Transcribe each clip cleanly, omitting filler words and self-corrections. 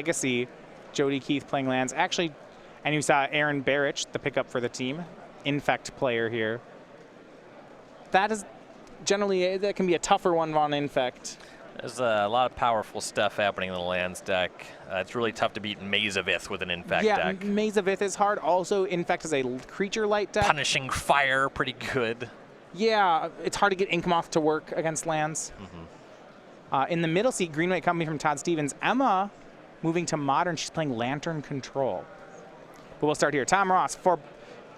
Legacy. Jody Keith playing lands. Actually, and you saw Aaron Barich, the pickup for the team. Infect player here. That is generally, that can be a tougher one on Infect. There's a lot of powerful stuff happening in the lands deck. It's really tough to beat Maze of Ith with an Infect deck. Yeah, Maze of Ith is hard. Also, Infect is a creature light deck. Punishing Fire, pretty good. Yeah, it's hard to get Inkmoth to work against lands. In the middle seat, Green White Company from Todd Stevens. Emma moving to Modern. She's playing Lantern Control. But we'll start here. Tom Ross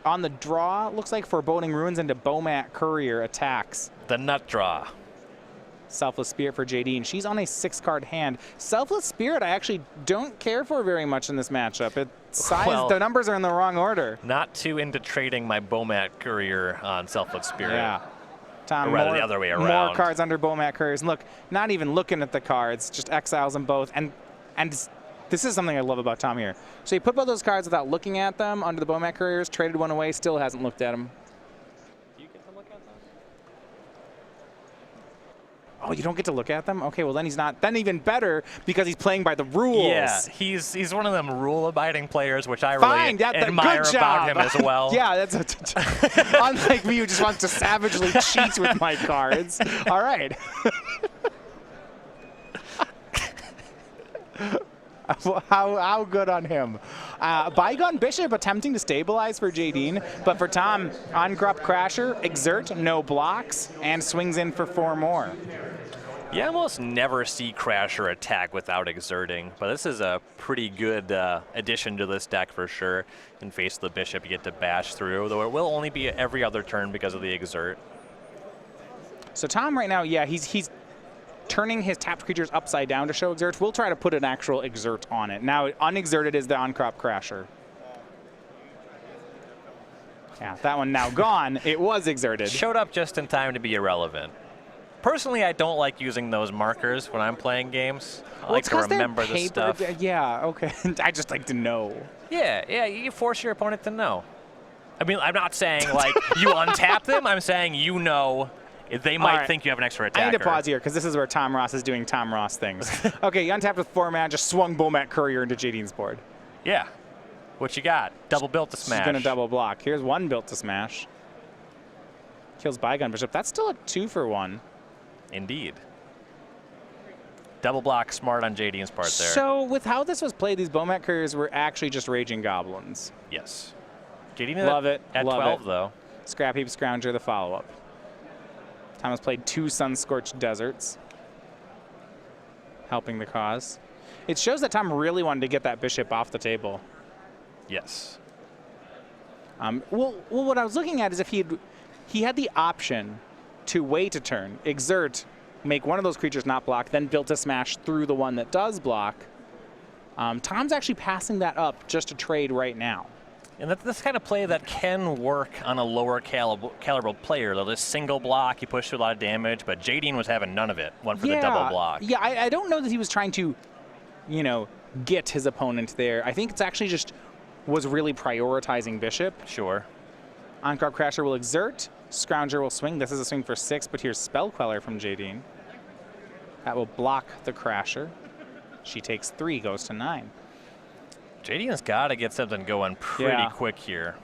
on the draw, looks like Foreboding Ruins into Bomat Courier attacks. The nut draw. Selfless Spirit for JD, and she's on a 6-card hand. Selfless Spirit I actually don't care for very much in this matchup. The numbers are in the wrong order. Not too into trading my Bomat Courier on Selfless Spirit. Yeah. Tom, or rather the other way around. More cards under Bomat Couriers. And look, not even looking at the cards, just exiles them both. And this is something I love about Tom here. So he put both those cards without looking at them under the Bomat Couriers, traded one away, still hasn't looked at them. Do you get to look at them? Oh, you don't get to look at them? Okay, well then he's not. Then even better because he's playing by the rules. Yeah, he's one of them rule-abiding players, which I really admire about him as well. Yeah, that's unlike me who just wants to savagely cheat with my cards. All right. How good on him. Bygone Bishop attempting to stabilize for Jadine, but for Tom, on-crop Crasher, Exert, no blocks, and swings in for 4 more. You almost never see Crasher attack without exerting, but this is a pretty good addition to this deck for sure. In face of the Bishop, you get to bash through, though it will only be every other turn because of the Exert. So Tom right now, yeah, he's turning his tapped creatures upside down to show Exert. We'll try to put an actual Exert on it. Now, unexerted is the on-crop Crasher. Yeah, that one now gone. It was exerted. Showed up just in time to be irrelevant. Personally, I don't like using those markers when I'm playing games. I like to remember the stuff. Yeah, okay. I just like to know. Yeah, you force your opponent to know. I mean, I'm not saying, like, you untap them. I'm saying you know they might think you have an extra attacker. I need to pause here because this is where Tom Ross is doing Tom Ross things. Okay, you untapped with 4 mana, just swung Bomat Courier into Jadine's board. Yeah. What you got? Double built to smash. She's going to double block. Here's 1 built to smash. Kills Bygone Bishop. That's still a 2-for-1. Indeed. Double block smart on Jadine's part there. So with how this was played, these Bomat Couriers were actually just Raging Goblins. Yes. Jadine love it. At love 12, it. though. Scrap Heap Scrounger, the follow-up. Tom has played 2 Sun-Scorched Deserts, helping the cause. It shows that Tom really wanted to get that Bishop off the table. Yes. Well, what I was looking at is if he had the option to wait a turn, exert, make one of those creatures not block, then build to smash through the one that does block. Tom's actually passing that up just to trade right now. And that's this kind of play that can work on a lower caliber player. They'll just single block, you push through a lot of damage, but Jadine was having none of it. One for the double block. Yeah, I don't know that he was trying to, get his opponent there. I think it's actually just was really prioritizing Bishop. Sure. On-crop Crasher will exert. Scrounger will swing. This is a swing for 6, but here's Spell Queller from Jadine. That will block the Crasher. She takes 3, goes to 9. Jadine's got to get something going pretty quick here.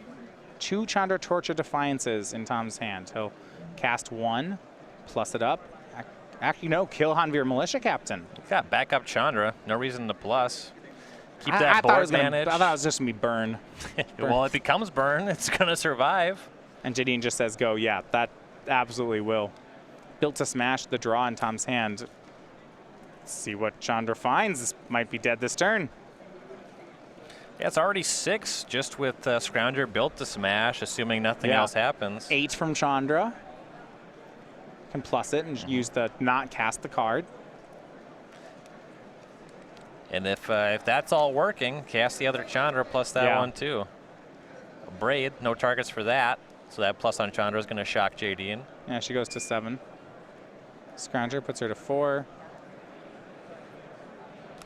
2 Chandra Torch of Defiances in Tom's hand. He'll cast 1, plus it up. Actually, no, kill Hanvir Militia Captain. He's got backup Chandra. No reason to plus. Keep that board advantage. I thought it was just going to be burn. Well, if it becomes burn, it's going to survive. And Jadine just says go. Yeah, that absolutely will. Built to smash the draw in Tom's hand. Let's see what Chandra finds. This might be dead this turn. Yeah, it's already 6 just with Scrounger built to smash, assuming nothing else happens. 8 from Chandra. Can plus it and use the not cast the card. And if that's all working, cast the other Chandra plus that one too. Braid, no targets for that. So that plus on Chandra is going to shock Jadine. Yeah, she goes to 7. Scrounger puts her to 4.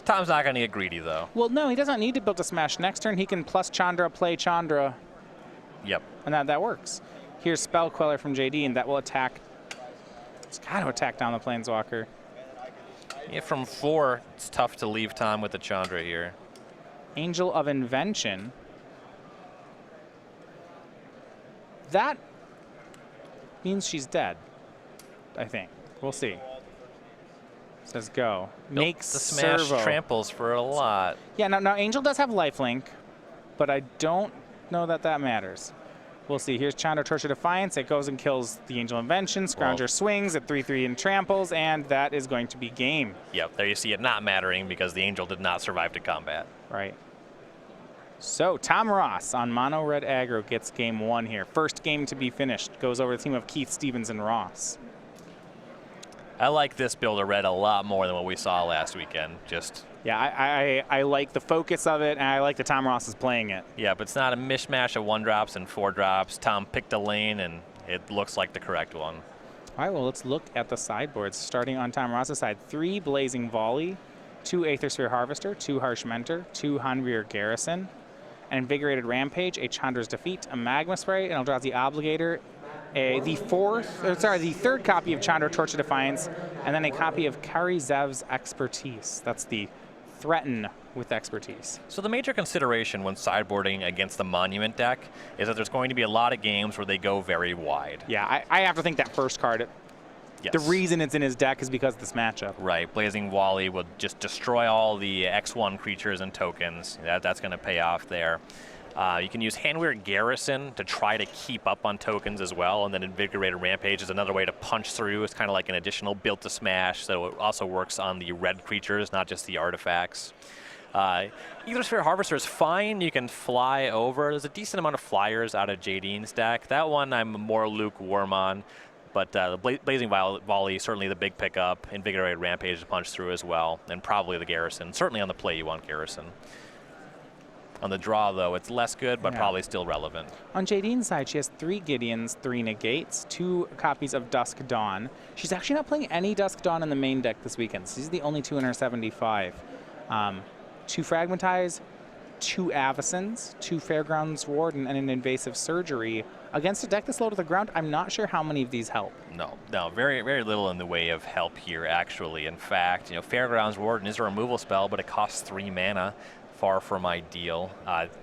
Tom's not going to get greedy, though. Well, no, he doesn't need to build a smash. Next turn, he can plus Chandra, play Chandra. Yep. And that works. Here's Spell Queller from Jadine that will attack. It's got to attack down the Planeswalker. Yeah, from 4, it's tough to leave Tom with the Chandra here. Angel of Invention. That means she's dead, I think. We'll see. Says go. Makes the smash servo. tramples for a lot. Yeah, now Angel does have lifelink, but I don't know that that matters. We'll see. Here's Chandra Torch of Defiance. It goes and kills the Angel Invention. Scrounger swings at 3/3 and tramples, and that is going to be game. Yep, there you see it not mattering because the Angel did not survive to combat. Right. So Tom Ross on Mono Red Aggro gets game 1 here. First game to be finished. Goes over the team of Keith, Stevens, and Ross. I like this build of red a lot more than what we saw last weekend. Yeah, I like the focus of it, and I like that Tom Ross is playing it. Yeah, but it's not a mishmash of 1-drops and 4-drops. Tom picked a lane, and it looks like the correct one. All right, well, let's look at the sideboards. Starting on Tom Ross's side, 3 Blazing Volley, 2 Aethersphere Harvester, 2 Harsh Mentor, 2 Hanweir Garrison, an Invigorated Rampage, a Chandra's Defeat, a Magma Spray, an Eldrazi Obligator, the third copy of Chandra Torch of Defiance, and then a copy of Kari Zev's Expertise. That's the Threaten with Expertise. So the major consideration when sideboarding against the Monument deck is that there's going to be a lot of games where they go very wide. Yeah, I have to think that first card, Yes. the reason it's in his deck is because of this matchup. Right, Blazing Wally will just destroy all the X1 creatures and tokens. That's going to pay off there. You can use Hanweir Garrison to try to keep up on tokens as well, and then Invigorated Rampage is another way to punch through. It's kind of like an additional built to smash, so it also works on the red creatures, not just the artifacts. Aethersphere Harvester is fine. You can fly over. There's a decent amount of flyers out of Jadine's deck. That one I'm more lukewarm on. But the Blazing Volley, certainly the big pickup. Invigorated Rampage to punch through as well. And probably the Garrison. Certainly on the play you want Garrison. On the draw, though, it's less good, but probably still relevant. On Jadine's side, she has 3 Gideons, 3 Negates, 2 copies of Dusk Dawn. She's actually not playing any Dusk Dawn in the main deck this weekend. So these are the only 2 in her 75. 2 Fragmentize, 2 Avacens, 2 Fairgrounds Warden, and an Invasive Surgery. Against a deck that's low to the ground, I'm not sure how many of these help. No, very, very little in the way of help here, actually. In fact, Fairgrounds Warden is a removal spell, but it costs 3 mana. Far from ideal.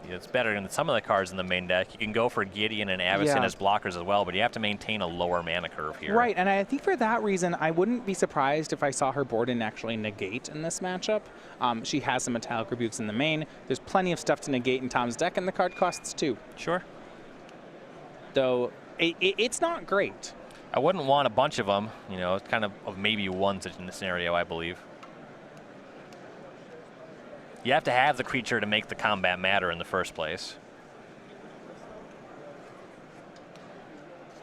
It's better than some of the cards in the main deck. You can go for Gideon and Avacyn as blockers as well, but you have to maintain a lower mana curve here. Right, and I think for that reason, I wouldn't be surprised if I saw her board in actually negate in this matchup. She has some Metallic Rebukes in the main. There's plenty of stuff to negate in Tom's deck, and the card costs 2. Sure. Though it's not great. I wouldn't want a bunch of them. It's kind of maybe one in the scenario, I believe. You have to have the creature to make the combat matter in the first place.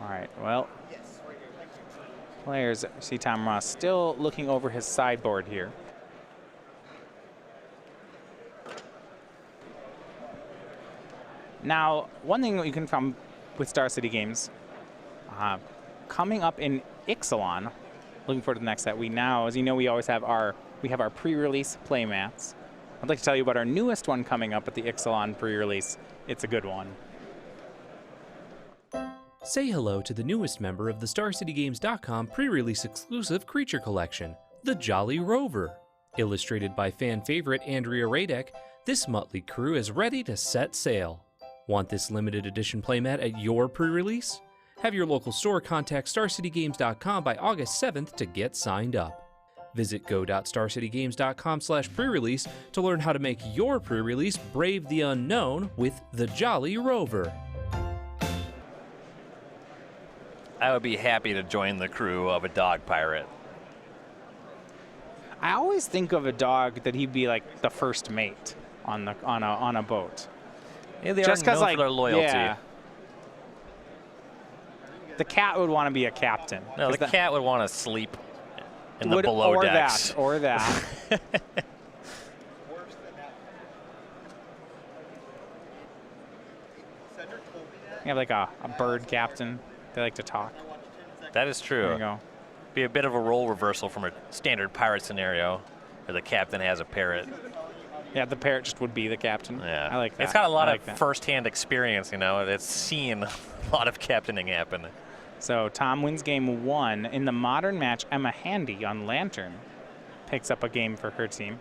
All right, well, players see Tom Ross still looking over his sideboard here. Now, one thing that you can find with Star City games, coming up in Ixalan, looking forward to the next set, we now, as you know, we always have our pre-release playmats. I'd like to tell you about our newest one coming up at the Ixalan pre-release. It's a good one. Say hello to the newest member of the StarCityGames.com pre-release exclusive creature collection, the Jolly Rover. Illustrated by fan favorite Andrea Radek, this motley crew is ready to set sail. Want this limited edition playmat at your pre-release? Have your local store contact StarCityGames.com by August 7th to get signed up. Visit go.starcitygames.com/pre-release to learn how to make your pre-release brave the unknown with the Jolly Rover. I would be happy to join the crew of a dog pirate. I always think of a dog that he'd be like the first mate on a boat. Yeah, they Just are known like for their loyalty. Yeah. The cat would want to be a captain. No, the cat would want to sleep in the below decks. Or that. You have like a bird captain. They like to talk. That is true. There you go. Be a bit of a role reversal from a standard pirate scenario where the captain has a parrot. Yeah, the parrot just would be the captain. Yeah. I like that. It's got a lot of first-hand experience, It's seen a lot of captaining happen. So Tom wins game 1. In the modern match, Emma Handy on Lantern. picks up a game for her team.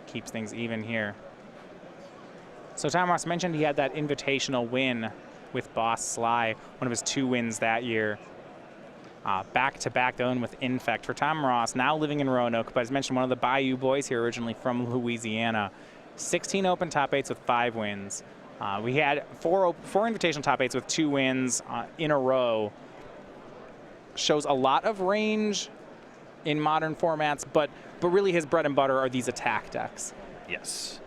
Keeps things even here. So Tom Ross mentioned he had that invitational win with Boss Sly, one of his 2 wins that year. Back-to-back though, with Infect. For Tom Ross, now living in Roanoke, but as mentioned, one of the Bayou boys here, originally from Louisiana. 16 open top 8s with 5 wins. We had 4 invitational top 8s with 2 wins in a row. Shows a lot of range in modern formats, but really his bread and butter are these attack decks. Yes.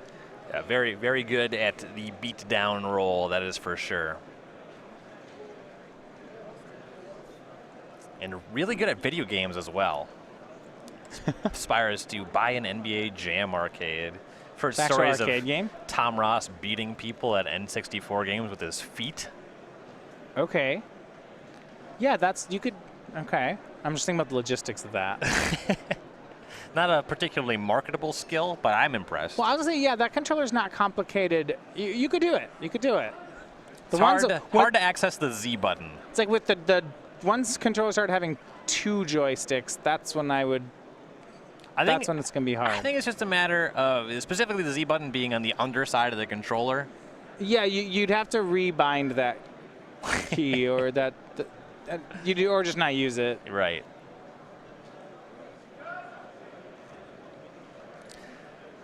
Yeah, very, very good at the beat down role, that is for sure. And really good at video games as well. Aspires to buy an NBA Jam arcade. For stories of game? Tom Ross beating people at N64 games with his feet. Okay. Yeah, okay. I'm just thinking about the logistics of that. Not a particularly marketable skill, but I'm impressed. Well, I was going to say, yeah, that controller's not complicated. You could do it. You could do it. It's hard to access the Z button. It's like with the once controllers start having 2 joysticks, that's when that's when it's going to be hard. I think it's just a matter of specifically the Z button being on the underside of the controller. Yeah, you'd have to rebind that key or or just not use it. Right.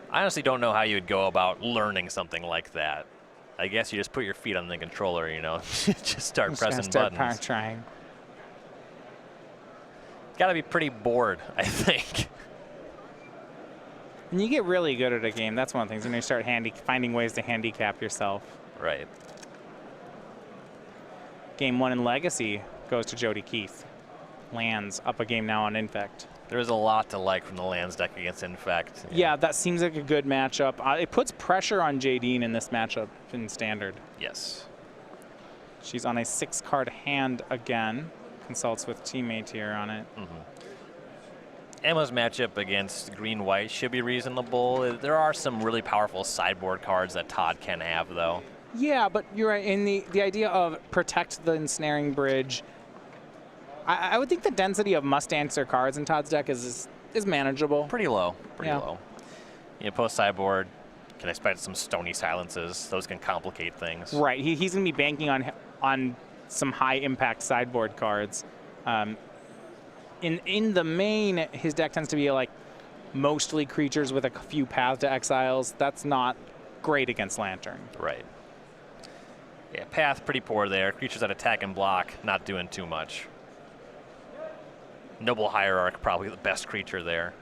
I honestly don't know how you would go about learning something like that. I guess you just put your feet on the controller, just start pressing buttons. Trying. Got to be pretty bored, I think. And you get really good at a game. That's one of the things. You start finding ways to handicap yourself. Right. Game 1 in Legacy goes to Jody Keith. Lands up a game now on Infect. There's a lot to like from the Lands deck against Infect. Yeah, that seems like a good matchup. It puts pressure on Jadine in this matchup in Standard. Yes. She's on a 6-card hand again. Consults with teammates here on it. Emma's matchup against Green-White should be reasonable. There are some really powerful sideboard cards that Todd can have, though. Yeah, but you're right. In the idea of protect the ensnaring bridge, I would think the density of must-answer cards in Todd's deck is manageable. Pretty low. Pretty low. Post sideboard, can expect some Stony Silences. Those can complicate things. Right. He's going to be banking on some high-impact sideboard cards. In the main, his deck tends to be like mostly creatures with a few Path to Exiles. That's not great against Lantern. Right. Yeah, Path pretty poor there. Creatures that attack and block, not doing too much. Noble Hierarch, probably the best creature there.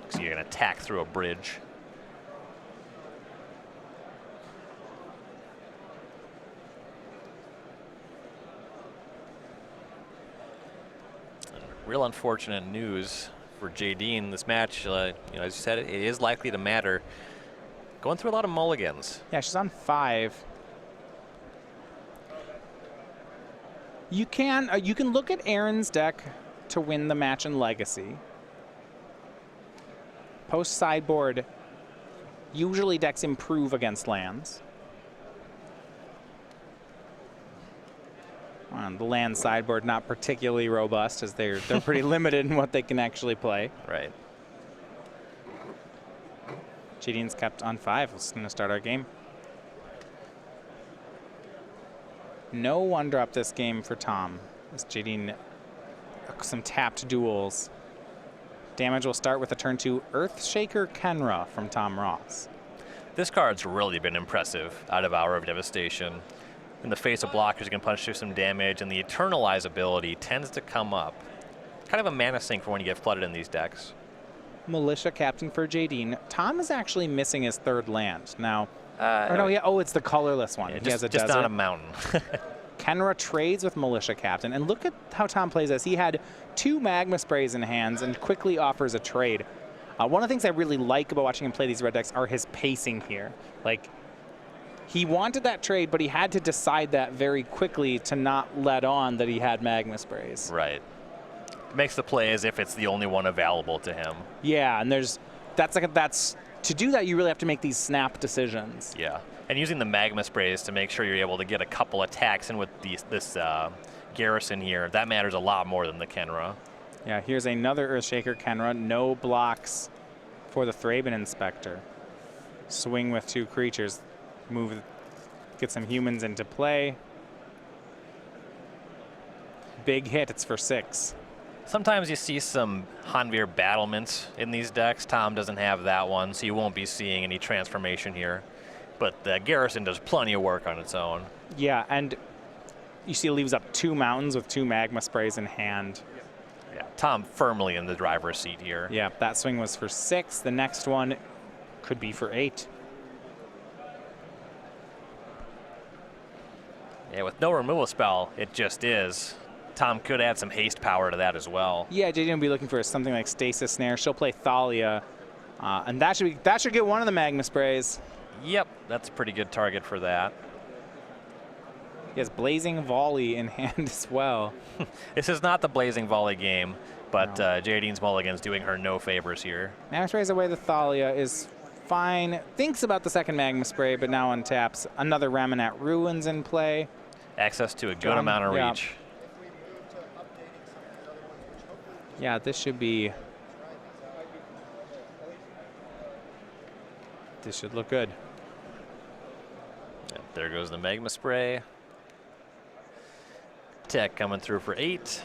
So you're going to attack through a bridge. And real unfortunate news for JD in this match. As you said, it is likely to matter. Going through a lot of mulligans. Yeah, she's on 5. You can look at Aaron's deck to win the match in Legacy. Post sideboard, usually decks improve against lands. The land sideboard not particularly robust, as they're pretty limited in what they can actually play. Right. Jadine's kept on 5. It's going to start our game. No one drop this game for Tom. As Jadine, some tapped duels. Damage will start with a turn 2 Earthshaker Kenra from Tom Ross. This card's really been impressive out of Hour of Devastation. In the face of blockers, you can punch through some damage, and the Eternalize ability tends to come up. Kind of a mana sink for when you get flooded in these decks. Militia Captain for Jadine. Tom is actually missing his 3rd land. Now, it's the colorless one. Yeah, he has a just desert. on a mountain. Kenra trades with Militia Captain, and look at how Tom plays this. He had 2 Magma Sprays in hands and quickly offers a trade. One of the things I really like about watching him play these red decks are his pacing here. Like, he wanted that trade, but he had to decide that very quickly to not let on that he had Magma Sprays. Right. Makes the play as if it's the only one available to him. Yeah, and to do that, you really have to make these snap decisions. Yeah, and using the Magma Sprays to make sure you're able to get a couple attacks in with this Garrison here, that matters a lot more than the Kenra. Yeah, here's another Earthshaker Kenra. No blocks for the Thraben Inspector. Swing with 2 creatures. Move, get some humans into play. Big hit, it's for 6. Sometimes you see some Hanvir battlements in these decks. Tom doesn't have that one, so you won't be seeing any transformation here. But the Garrison does plenty of work on its own. Yeah, and you see it leaves up 2 mountains with 2 magma sprays in hand. Yeah, Tom firmly in the driver's seat here. Yeah, that swing was for 6. The next one could be for 8. Yeah, with no removal spell, it just is. Tom could add some haste power to that as well. Yeah, JD will be looking for something like Stasis Snare. She'll play Thalia, and that should get one of the magma sprays. Yep, that's a pretty good target for that. He has Blazing Volley in hand as well. This is not the Blazing Volley game, but no. Jadine's Mulligan's doing her no favors here. Magma sprays away the Thalia is fine. Thinks about the second magma spray, but now untaps. Another Ramonat Ruins in play. Access to a good amount of reach. Yeah, this should be. This should look good. Yep, there goes the magma spray. Tech coming through for 8.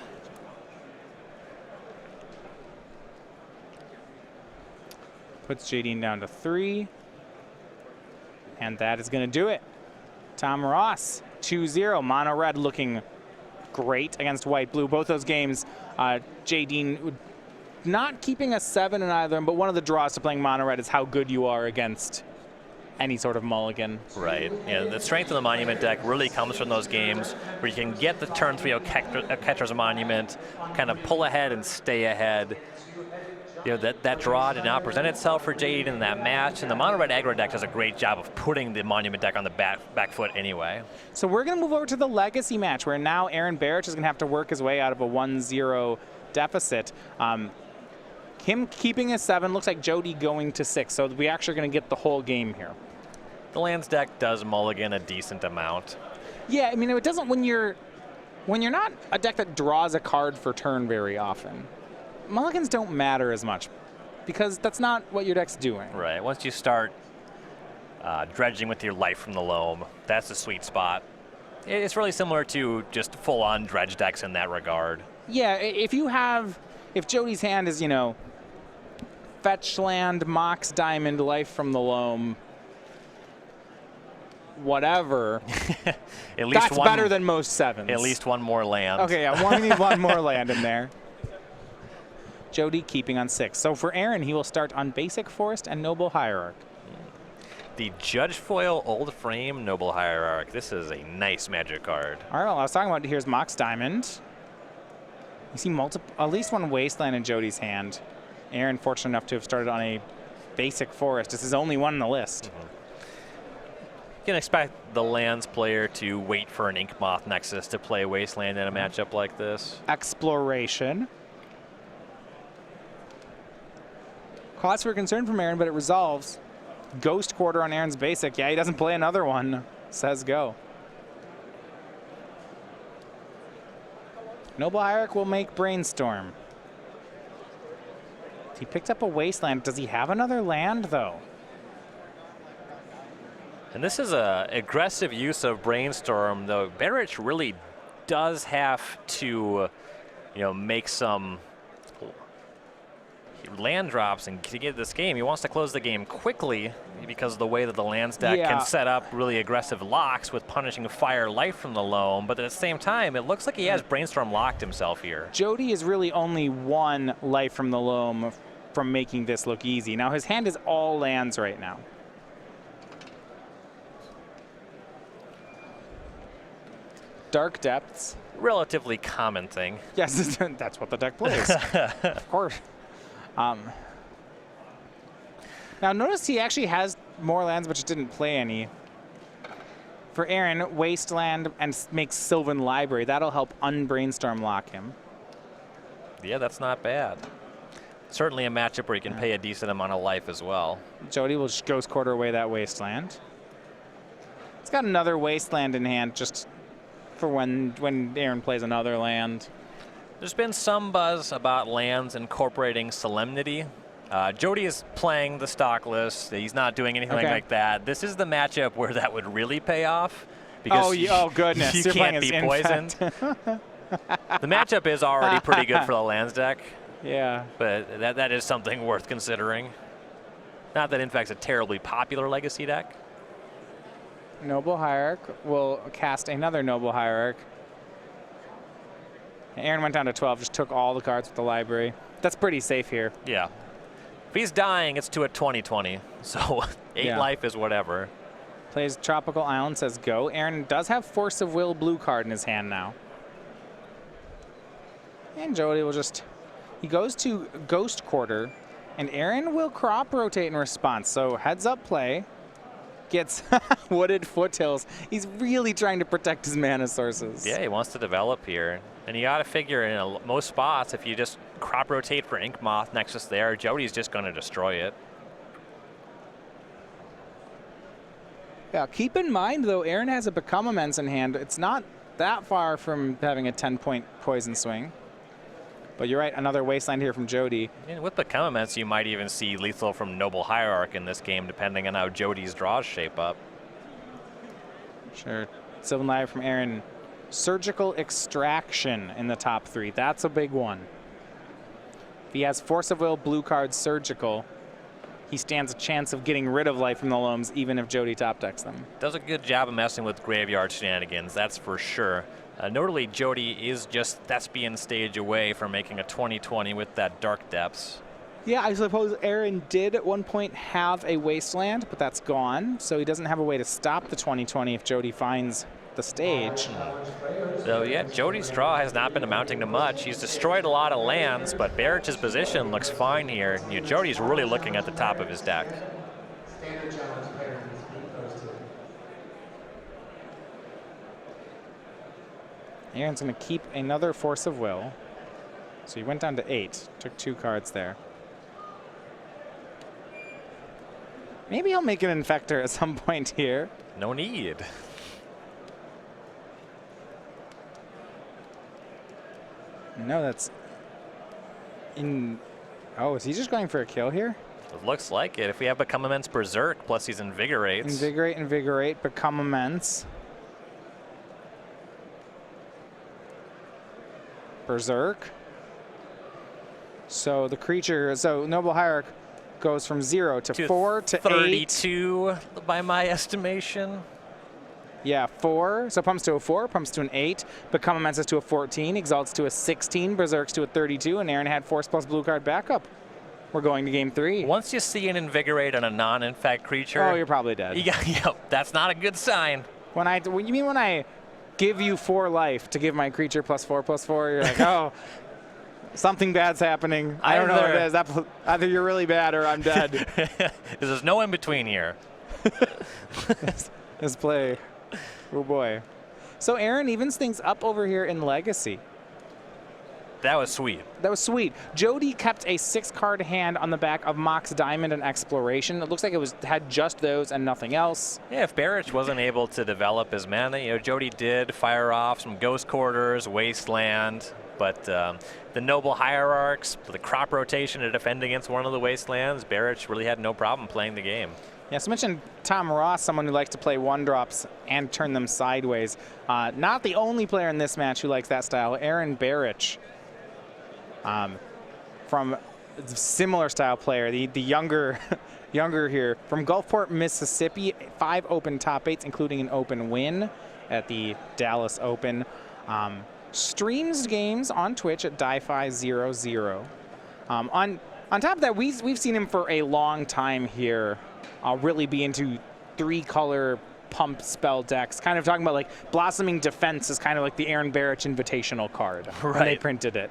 Puts Jadine down to 3. And that is going to do it. Tom Ross, 2-0. Mono red looking great against white blue. Both those games, Jadine not keeping a 7 in either of them, but one of the draws to playing mono red is how good you are against any sort of mulligan. Right. Yeah, the strength of the Monument deck really comes from those games where you can get the turn 3 Catcher's Monument, kind of pull ahead and stay ahead. You know, that draw did not present itself for Jade in that match, and the mono red aggro deck does a great job of putting the Monument deck on the back foot anyway. So we're going to move over to the Legacy match, where now Aaron Barich is going to have to work his way out of a 1-0 deficit. Him keeping a 7, looks like Jody going to 6, so we actually are going to get the whole game here. The lands deck does mulligan a decent amount. Yeah, I mean, it doesn't when you're not a deck that draws a card for turn very often. Mulligans don't matter as much because that's not what your deck's doing. Right. Once you start dredging with your life from the loam, that's the sweet spot. It's really similar to just full-on dredge decks in that regard. Yeah, if Jody's hand is, fetch land, Mox Diamond, life from the loam, whatever, that's better than most 7s. At least one more land. Okay, yeah, we need one more land in there. Jody keeping on 6. So for Aaron, he will start on Basic Forest and Noble Hierarch. The Judge Foil Old Frame Noble Hierarch. This is a nice Magic card. All right, well, I was talking about here's Mox Diamond. You see at least one Wasteland in Jody's hand. Aaron fortunate enough to have started on a Basic Forest. This is only one on the list. You can expect the lands player to wait for an Inkmoth Nexus to play Wasteland in a matchup like this. Exploration. Cause for concern from Aaron, but it resolves. Ghost Quarter on Aaron's Basic. Yeah, he doesn't play another one. Says go. Noble Hierarch will make Brainstorm. He picked up a Wasteland. Does he have another land, though? And this is an aggressive use of Brainstorm, though Barich really does have to, make some land drops and to get this game. He wants to close the game quickly because of the way that the lands deck can set up really aggressive locks with punishing fire life from the loam, but at the same time it looks like he has Brainstorm locked himself here. Jody is really only 1 life from the loam from making this look easy. Now his hand is all lands right now. Dark Depths. Relatively common thing. Yes, that's what the deck plays. Of course. Now notice he actually has more lands, but just didn't play any. For Aaron, Wasteland and makes Sylvan Library. That'll help unbrainstorm lock him. Yeah, that's not bad. Certainly a matchup where you can pay a decent amount of life as well. Jody will just Ghost Quarter away that Wasteland. He's got another Wasteland in hand just for when Aaron plays another land. There's been some buzz about lands incorporating Solemnity. Jody is playing the stock list. He's not doing anything like that. This is the matchup where that would really pay off. Because oh goodness. You You're can't be poisoned. The matchup is already pretty good for the lands deck. Yeah. But that is something worth considering. Not that Infect's a terribly popular Legacy deck. Noble Hierarch will cast another Noble Hierarch. Aaron went down to 12, just took all the cards with the library. That's pretty safe here. Yeah. If he's dying, it's to a 20/20. So 8 life is whatever. Plays Tropical Island, says go. Aaron does have Force of Will blue card in his hand now. And Jody will just, he goes to Ghost Quarter, and Aaron will crop rotate in response. So heads up play. Gets Wooded Foothills. He's really trying to protect his mana sources. Yeah, he wants to develop here. And you got to figure in most spots, if you just crop rotate for Ink Moth Nexus there, Jody's just going to destroy it. Yeah, keep in mind, though, Aaron has a Become Immense in hand. It's not that far from having a 10-point poison swing. But you're right, another Wasteland here from Jody. And with Become Immense, you might even see lethal from Noble Hierarch in this game, depending on how Jody's draws shape up. Sure. Sylvan Live from Aaron. Surgical Extraction in the top 3. That's a big one. If he has Force of Will, blue card, Surgical, he stands a chance of getting rid of Life from the Loams, even if Jody top decks them. Does a good job of messing with graveyard shenanigans, that's for sure. Notably, Jody is just Thespian stage away from making a 20/20 with that Dark Depths. Yeah, I suppose Aaron did at one point have a Wasteland, but that's gone. So he doesn't have a way to stop the 20/20 if Jody finds the stage. So yeah, Jody's draw has not been amounting to much. He's destroyed a lot of lands, but Barich's position looks fine here. Jody's really looking at the top of his deck. Aaron's going to keep another Force of Will. So he went down to 8. Took 2 cards there. Maybe he'll make an Infector at some point here. No need. No, that's in. Oh, is he just going for a kill here? It looks like it. If we have Become Immense Berserk, plus he's Invigorates. Invigorate, Invigorate, Become Immense. Berserk. So the creature, so Noble Hierarch goes from 0 to 4 to 32 by my estimation. Yeah, 4. So pumps to a 4, pumps to an 8. Become Immense to a 14, Exalts to a 16, Berserks to a 32, and Aaron had Force plus blue card backup. We're going to game 3. Once you see an Invigorate on a non-infect creature, oh, you're probably dead. Yep, that's not a good sign. When I give you 4 life to give my creature +4/+4, you're like, oh, something bad's happening. I don't know what it is. Either you're really bad or I'm dead. There's no in between here. Let's play. Oh boy. So Aaron evens things up over here in Legacy. That was sweet. That was sweet. Jody kept a 6-card hand on the back of Mox Diamond and Exploration. It looks like it had just those and nothing else. Yeah, if Barich wasn't able to develop his mana, Jody did fire off some Ghost Quarters, Wasteland, but the Noble Hierarchs, the crop rotation to defend against one of the Wastelands, Barich really had no problem playing the game. Yeah, so I mentioned Tom Ross, someone who likes to play 1-drops and turn them sideways. Not the only player in this match who likes that style. Aaron Barich, from a similar style player, the younger here, from Gulfport, Mississippi, 5 open top 8s, including an open win at the Dallas Open. Streams games on Twitch at DieFi00. On top of that, we've seen him for a long time here. Really be into 3-color pump spell decks. Kind of talking about like Blossoming Defense is kind of like the Aaron Barich Invitational card when they printed it.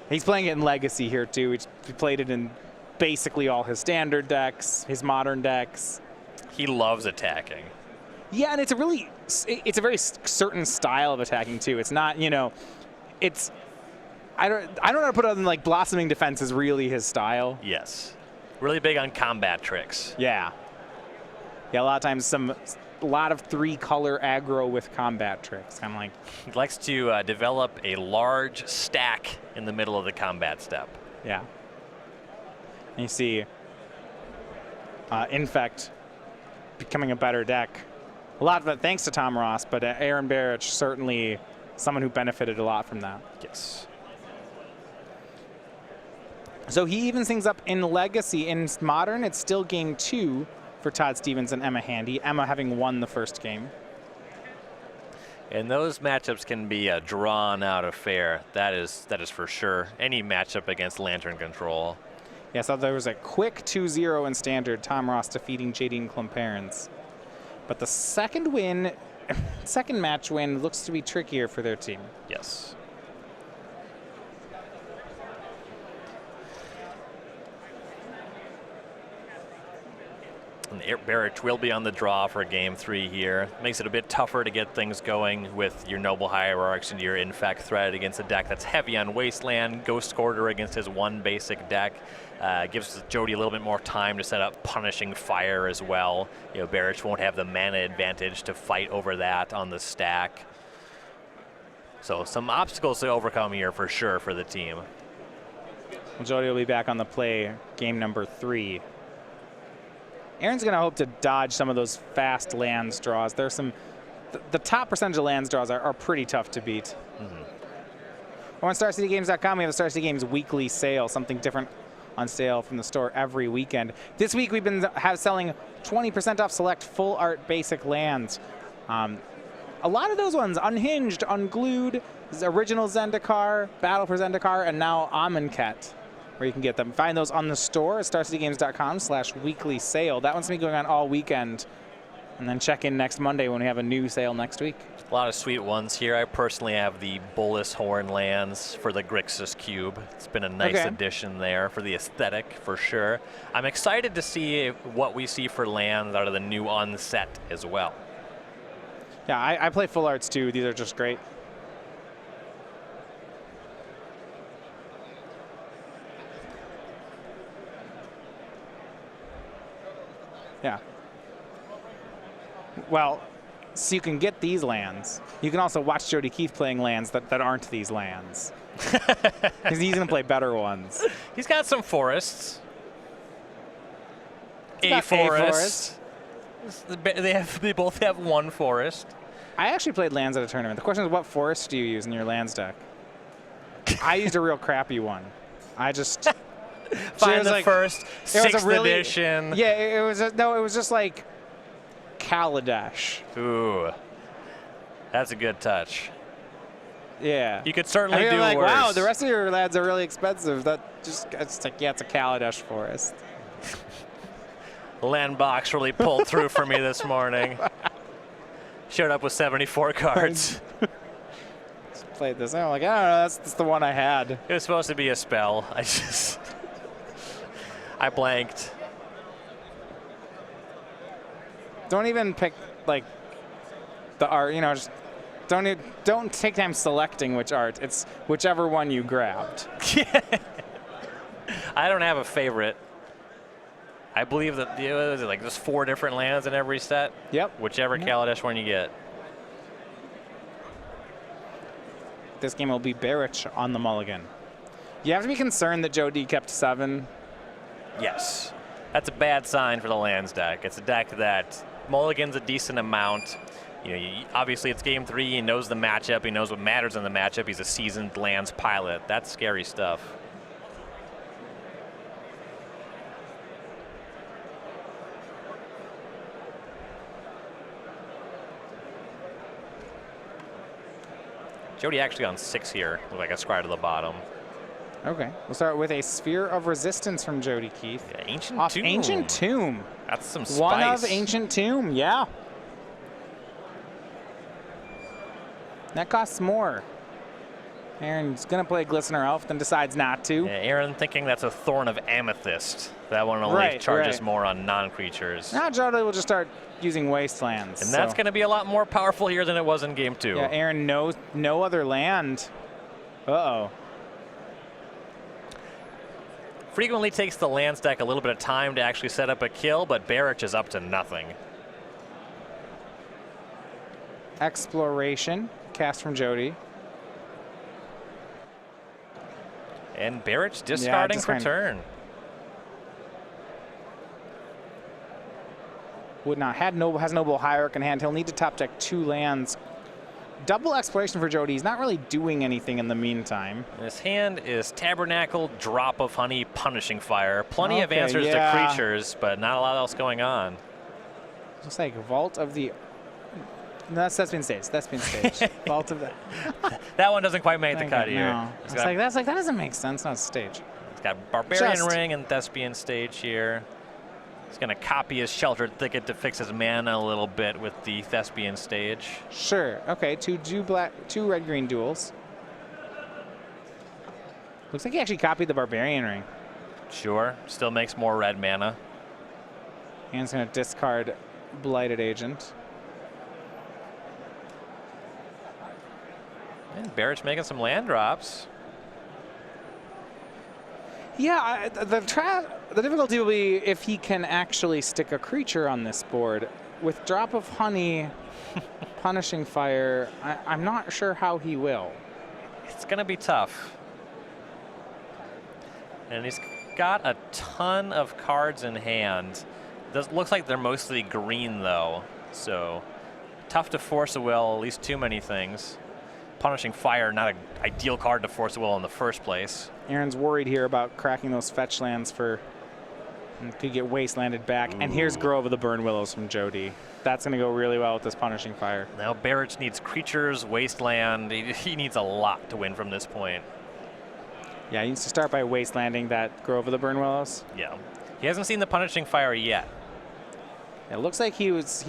He's playing it in Legacy here too. He played it in basically all his standard decks, his modern decks. He loves attacking. Yeah, and it's a very certain style of attacking too. It's not, it's I don't know how to put it other than like Blossoming Defense is really his style. Yes. Really big on combat tricks. Yeah. Yeah, a lot of times a lot of 3-color aggro with combat tricks. Kind of like. He likes to develop a large stack in the middle of the combat step. Yeah. And you see Infect becoming a better deck. A lot of it thanks to Tom Ross, but Aaron Barich certainly someone who benefited a lot from that. Yes. So he evens things up in Legacy. In Modern, it's still game 2 for Todd Stevens and Emma Handy. Emma having won the first game. And those matchups can be a drawn-out affair. That is for sure. Any matchup against Lantern Control. Yeah, so there was a quick 2-0 in Standard, Tom Ross defeating JD and Klomparens. But the second match win looks to be trickier for their team. Yes. And Barich will be on the draw for game 3 here. Makes it a bit tougher to get things going with your Noble Hierarchs and your Infect threat against a deck that's heavy on Wasteland. Ghost Quarter against his 1 basic deck. Gives Jody a little bit more time to set up Punishing Fire as well. You know, Barich won't have the mana advantage to fight over that on the stack. So some obstacles to overcome here for sure for the team. Well, Jody will be back on the play game number 3. Aaron's going to hope to dodge some of those fast lands draws. There's some, the top percentage of lands draws are pretty tough to beat. On StarCityGames.com, we have a Star City Games weekly sale, something different on sale from the store every weekend. This week we've been selling 20% off select full art basic lands. A lot of those ones, Unhinged, Unglued, Original Zendikar, Battle for Zendikar, and now Amonkhet, where you can get them. Find those on the store at StarCityGames.com/weekly sale. That one's going to be going on all weekend. And then check in next Monday when we have a new sale next week. A lot of sweet ones here. I personally have the Bolus Horn lands for the Grixis Cube. It's been a nice addition there for the aesthetic, for sure. I'm excited to see what we see for lands out of the new Unset as well. Yeah, I play full arts too. These are just great. Yeah. Well, so you can get these lands. You can also watch Jody Keith playing lands that aren't these lands. Because he's going to play better ones. He's got some forests. A forest. They both have 1 forest. I actually played lands at a tournament. The question is, what forest do you use in your lands deck? I used a real crappy one. I just find the first 6th edition. Yeah, it was just like Kaladesh. Ooh, that's a good touch. Yeah, you could certainly do like, worse. Wow, the rest of your lands are really expensive. It's like, yeah, it's a Kaladesh forest. Land box really pulled through for me this morning. Showed up with 74 cards. Played this. I'm like, I don't know, that's the one I had. It was supposed to be a spell. I blanked. Don't even pick like the art. You know, just don't take time selecting which art. It's whichever one you grabbed. I don't have a favorite. I believe that like there's 4 different lands in every set. Yep. Whichever Kaladesh one you get. This game will be Barich on the mulligan. You have to be concerned that Joe D kept 7. Yes. That's a bad sign for the lands deck. It's a deck that mulligans a decent amount. You know, obviously it's game 3. He knows the matchup. He knows what matters in the matchup. He's a seasoned lands pilot. That's scary stuff. Jody actually on 6 here. Look like a square to the bottom. Okay. We'll start with a Sphere of Resistance from Jody Keith. Yeah, Ancient Off Tomb. Ancient Tomb. That's some spice. One of Ancient Tomb, yeah. That costs more. Aaron's going to play Glistener Elf, then decides not to. Yeah, Aaron thinking that's a Thorn of Amethyst. That one only charges more on non-creatures. Now Jody will just start using Wastelands. And that's going to be a lot more powerful here than it was in game 2. Yeah, Aaron knows no other land. Uh-oh. Frequently takes the lands deck a little bit of time to actually set up a kill, but Barich is up to nothing. Exploration, cast from Jody. And Barich discarding for turn. Would not has Noble Hierarch in hand. He'll need to top deck 2 lands. Double Exploration for Jody. He's not really doing anything in the meantime. And his hand is Tabernacle, Drop of Honey, Punishing Fire. Plenty of answers to creatures, but not a lot else going on. Looks like Vault of the... No, that's Thespian Stage. Thespian Stage. Vault of the... That one doesn't quite make the cut here. No. That doesn't make sense. Not stage. He's got Barbarian Ring and Thespian Stage here. He's going to copy his Sheltered Thicket to fix his mana a little bit with the Thespian Stage. Sure. Okay, two red-green duels. Looks like he actually copied the Barbarian Ring. Sure. Still makes more red mana. And he's going to discard Blighted Agent. And Barich making some land drops. Yeah, the difficulty will be if he can actually stick a creature on this board. With Drop of Honey, Punishing Fire, I'm not sure how he will. It's going to be tough. And he's got a ton of cards in hand. Looks like they're mostly green, though. So tough to force a will, at least too many things. Punishing Fire, not an ideal card to force a will in the first place. Aaron's worried here about cracking those fetch lands for... Could get wastelanded back. Ooh. And here's Grove of the Burn Willows from Jody. That's going to go really well with this Punishing Fire. Now Barich needs creatures, wasteland. He needs a lot to win from this point. Yeah, he needs to start by wastelanding that Grove of the Burn Willows. Yeah. He hasn't seen the Punishing Fire yet. It looks like he was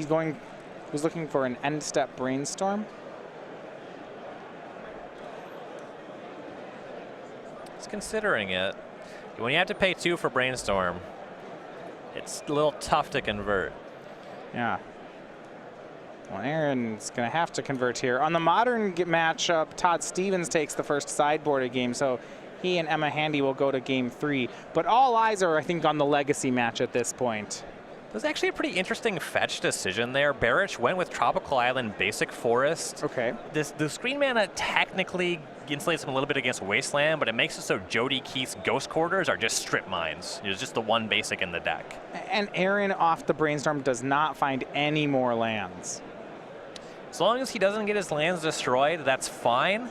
looking for an end step Brainstorm. Considering it. When you have to pay 2 for Brainstorm, it's a little tough to convert. Yeah. Well, Aaron's going to have to convert here. On the Modern matchup, Todd Stevens takes the first sideboarded game, so he and Emma Handy will go to game 3. But all eyes are, I think, on the Legacy match at this point. There's actually a pretty interesting fetch decision there. Barich went with Tropical Island Basic Forest. Okay. The screen mana technically insulates him a little bit against Wasteland, but it makes it so Jody Keith's Ghost Quarters are just strip mines. It's just the one basic in the deck. And Aaron off the Brainstorm does not find any more lands. As long as he doesn't get his lands destroyed, that's fine.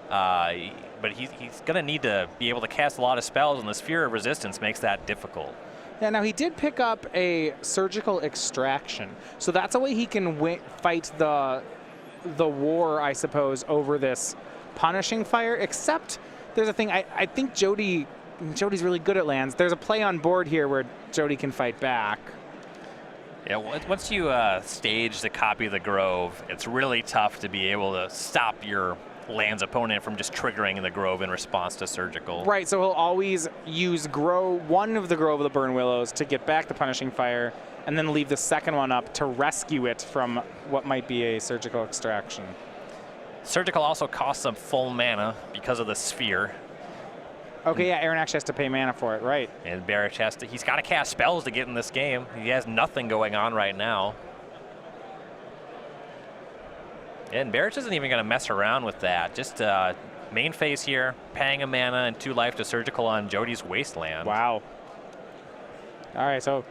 But he's going to need to be able to cast a lot of spells, and the Sphere of Resistance makes that difficult. Yeah, now he did pick up a Surgical Extraction, so that's a way he can fight the war, I suppose, over this Punishing Fire. Except there's a thing. I think Jody's really good at lands. There's a play on board here where Jody can fight back. Yeah, once you stage the Copy of the Grove, it's really tough to be able to stop your land's opponent from just triggering the Grove in response to Surgical. Right, so he'll always use one of the Grove of the Burn Willows to get back the Punishing Fire, and then leave the second one up to rescue it from what might be a Surgical Extraction. Surgical also costs some full mana because of the Sphere. Okay, yeah, Aaron actually has to pay mana for it, right. And Barich he's got to cast spells to get in this game. He has nothing going on right now. And Barich isn't even going to mess around with that. Just main phase here, paying a mana and 2 life to Surgical on Jody's Wasteland. Wow. All right, so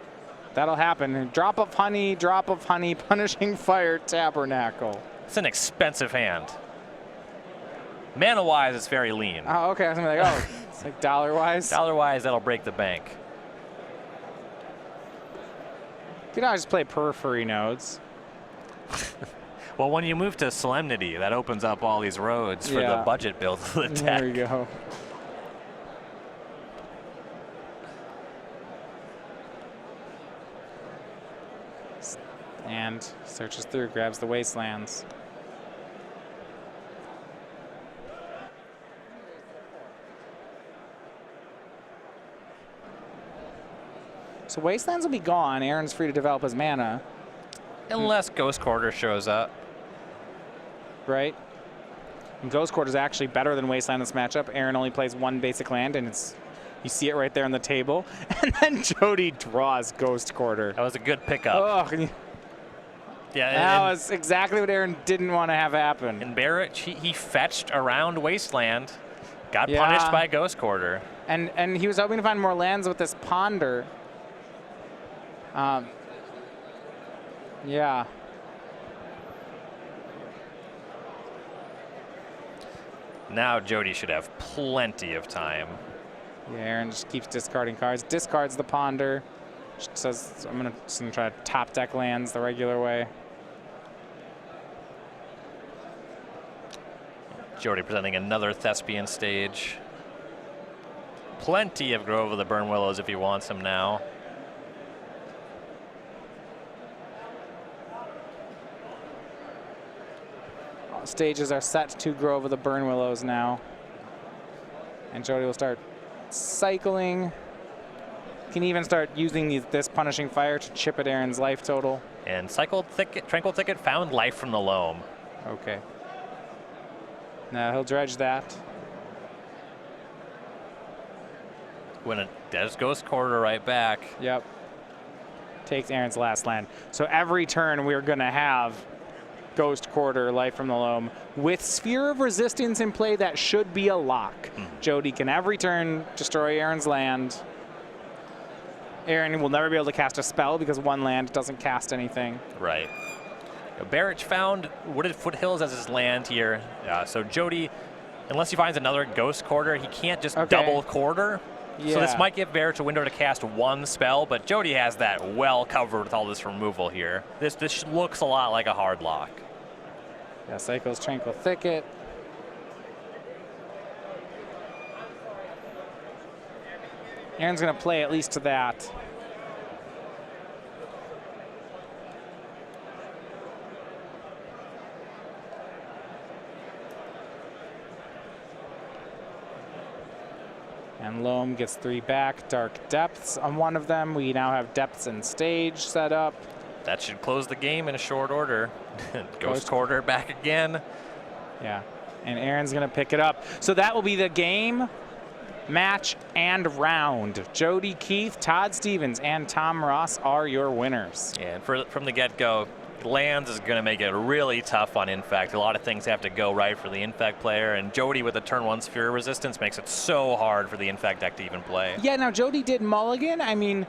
that'll happen. Drop of Honey, Punishing Fire, Tabernacle. It's an expensive hand. Mana-wise, it's very lean. Oh, okay. I was going to be like, oh, it's like dollar-wise? Dollar-wise, that'll break the bank. You could always just play Periphery Nodes. Well, when you move to Solemnity, that opens up all these roads for the budget build of the deck. There you go. And searches through, grabs the Wastelands. So Wastelands will be gone. Aaron's free to develop his mana. Unless Ghost Quarter shows up. Right. And Ghost Quarter is actually better than Wasteland in this matchup. Aaron only plays 1 basic land, and you see it right there on the table. And then Jody draws Ghost Quarter. That was a good pickup. Ugh. Yeah, That was exactly what Aaron didn't want to have happen. and Barich, he fetched around Wasteland, got Yeah. punished by Ghost Quarter. And he was hoping to find more lands with this Ponder. Yeah. Now Jody should have plenty of time. Yeah, Aaron just keeps discarding cards. Discards the Ponder. Just says, I'm gonna try to top deck lands the regular way. Jody presenting another Thespian stage. Plenty of Grove of the Burn Willows if he wants them now. All stages are set to Grove of the Burn Willows now. And Jody will start cycling. Can even start using this Punishing Fire to chip at Aaron's life total. And Cycled Thicket, Tranquil Thicket found life from the loam. Okay. Now he'll dredge that. When it does Ghost Quarter right back. Yep. Takes Aaron's last land. So every turn we're going to have Ghost Quarter, Life from the Loam. With Sphere of Resistance in play, that should be a lock. Jody can every turn destroy Aaron's land. Aaron will never be able to cast a spell because one land doesn't cast anything. Right. Barich found Wooded Foothills as his land here. So Jody, unless he finds another Ghost Quarter, he can't just double quarter. Yeah. So this might give Barich a window to cast one spell, but Jody has that well covered with all this removal here. This looks a lot like a hard lock. Yeah, cycles Tranquil Thicket. Aaron's going to play at least to that. And Loam gets 3 back. Dark Depths on one of them. We now have Depths and Stage set up. That should close the game in a short order. Ghost Quarter back again. Yeah, and Aaron's going to pick it up. So that will be the game, match, and round. Jody Keith, Todd Stevens, and Tom Ross are your winners. And from the get-go, lands is going to make it really tough on Infect. A lot of things have to go right for the Infect player, and Jody with the turn 1 Sphere of Resistance makes it so hard for the Infect deck to even play. Yeah, now Jody did mulligan. I mean,